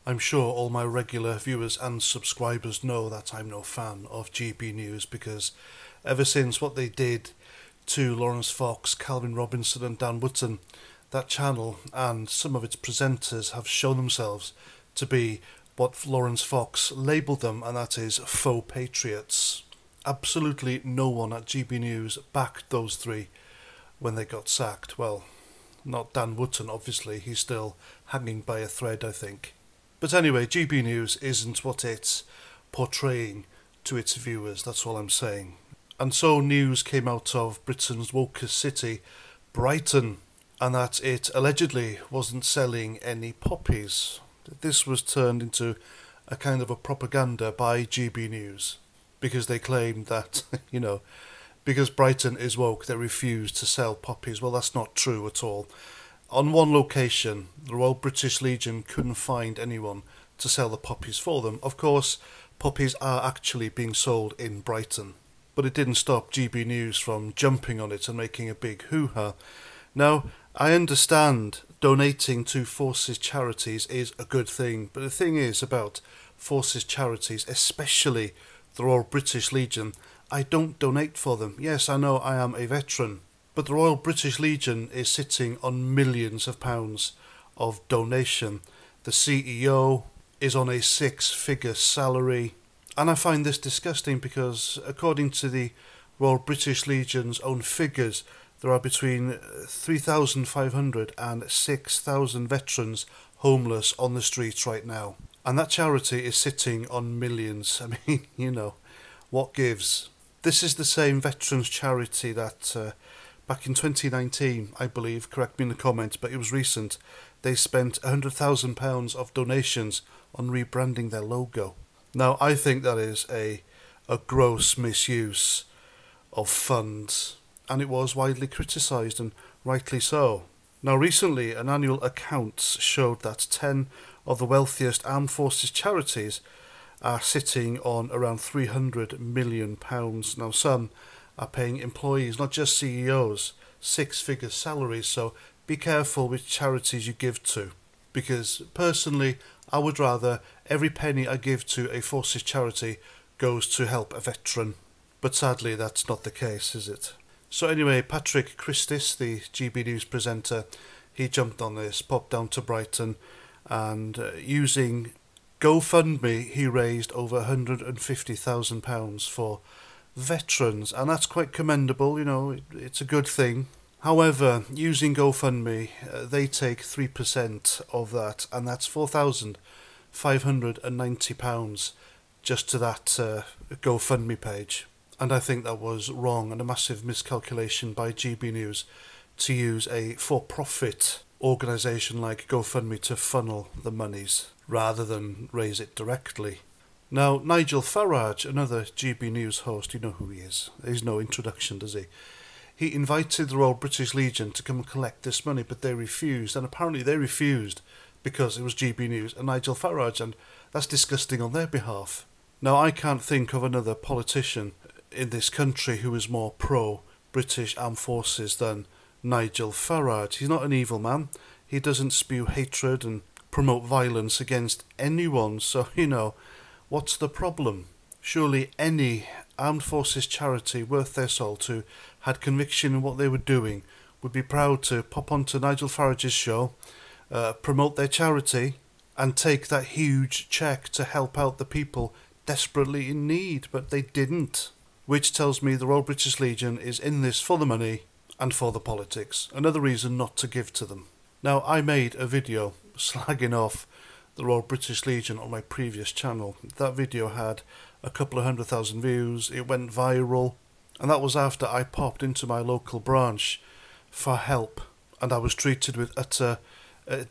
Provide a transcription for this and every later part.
I'm sure all my regular viewers and subscribers know that I'm no fan of GB News because ever since what they did to Lawrence Fox, Calvin Robinson and Dan Wootton, that channel and some of its presenters have shown themselves to be what Lawrence Fox labelled them, and that is faux patriots. Absolutely no one at GB News backed those three when they got sacked. Well, not Dan Wootton, obviously, he's still hanging by a thread, I think. But anyway, GB News isn't what it's portraying to its viewers, that's all I'm saying. And so news came out of Britain's wokest city, Brighton, and that it allegedly wasn't selling any poppies. This was turned into a kind of a propaganda by GB News, because they claimed that, because Brighton is woke, they refuse to sell poppies. Well, that's not true at all. On one location, the Royal British Legion couldn't find anyone to sell the poppies for them. Of course, poppies are actually being sold in Brighton, but it didn't stop GB News from jumping on it and making a big hoo-ha. Now, I understand donating to Forces charities is a good thing, but the thing is about Forces charities, especially the Royal British Legion, I don't donate for them. Yes, I know I am a veteran, but the Royal British Legion is sitting on millions of pounds of donation. The CEO is on a six-figure salary, and I find this disgusting because according to the Royal British Legion's own figures, there are between 3,500 and 6,000 veterans homeless on the streets right now. And that charity is sitting on millions. I mean, what gives? This is the same veterans charity that back in 2019, I believe, correct me in the comments, but it was recent, they spent £100,000 of donations on rebranding their logo. Now, I think that is a gross misuse of funds, and it was widely criticised, and rightly so. Now, recently, an annual accounts showed that 10 of the wealthiest armed forces charities are sitting on around £300 million. Now, some are paying employees, not just CEOs, six-figure salaries, so be careful which charities you give to. Because, personally, I would rather every penny I give to a forces charity goes to help a veteran. But sadly, that's not the case, is it? So anyway, Patrick Christis, the GB News presenter, he jumped on this, popped down to Brighton, and using GoFundMe, he raised over £150,000 for veterans, and that's quite commendable, it's a good thing. However, using GoFundMe, they take 3% of that, and that's £4,590 just to that GoFundMe page. And I think that was wrong and a massive miscalculation by GB News to use a for-profit organisation like GoFundMe to funnel the monies rather than raise it directly. Now, Nigel Farage, another GB News host, you know who he is. There's no introduction, does he? He invited the Royal British Legion to come and collect this money, but they refused, and apparently they refused because it was GB News and Nigel Farage, and that's disgusting on their behalf. Now, I can't think of another politician in this country who is more pro-British Armed Forces than Nigel Farage. He's not an evil man. He doesn't spew hatred and promote violence against anyone, so, what's the problem? Surely any armed forces charity worth their salt who had conviction in what they were doing would be proud to pop onto Nigel Farage's show, promote their charity, and take that huge cheque to help out the people desperately in need, but they didn't. Which tells me the Royal British Legion is in this for the money and for the politics. Another reason not to give to them. Now, I made a video slagging off the Royal British Legion on my previous channel. That video had a couple of 100,000 views, it went viral, and that was after I popped into my local branch for help, and I was treated with utter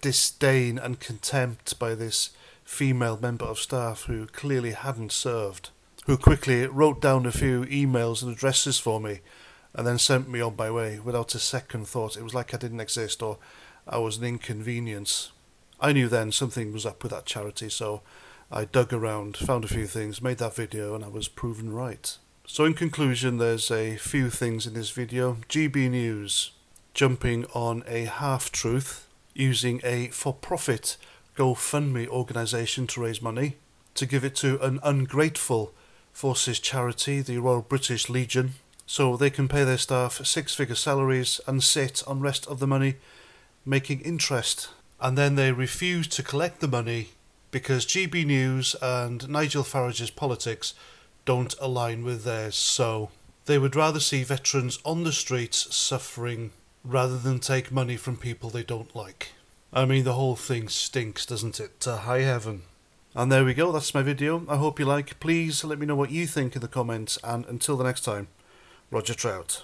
disdain and contempt by this female member of staff who clearly hadn't served, who quickly wrote down a few emails and addresses for me and then sent me on my way without a second thought. It was like I didn't exist or I was an inconvenience. I knew then something was up with that charity, so I dug around, found a few things, made that video, and I was proven right. So in conclusion, there's a few things in this video. GB News jumping on a half-truth, using a for-profit GoFundMe organisation to raise money, to give it to an ungrateful Forces charity, the Royal British Legion, so they can pay their staff six-figure salaries and sit on rest of the money making interest. And then they refuse to collect the money because GB News and Nigel Farage's politics don't align with theirs, so they would rather see veterans on the streets suffering rather than take money from people they don't like. I mean, the whole thing stinks, doesn't it? To high heaven. And there we go, that's my video. I hope you like. Please let me know what you think in the comments, and until the next time, Roger Trout.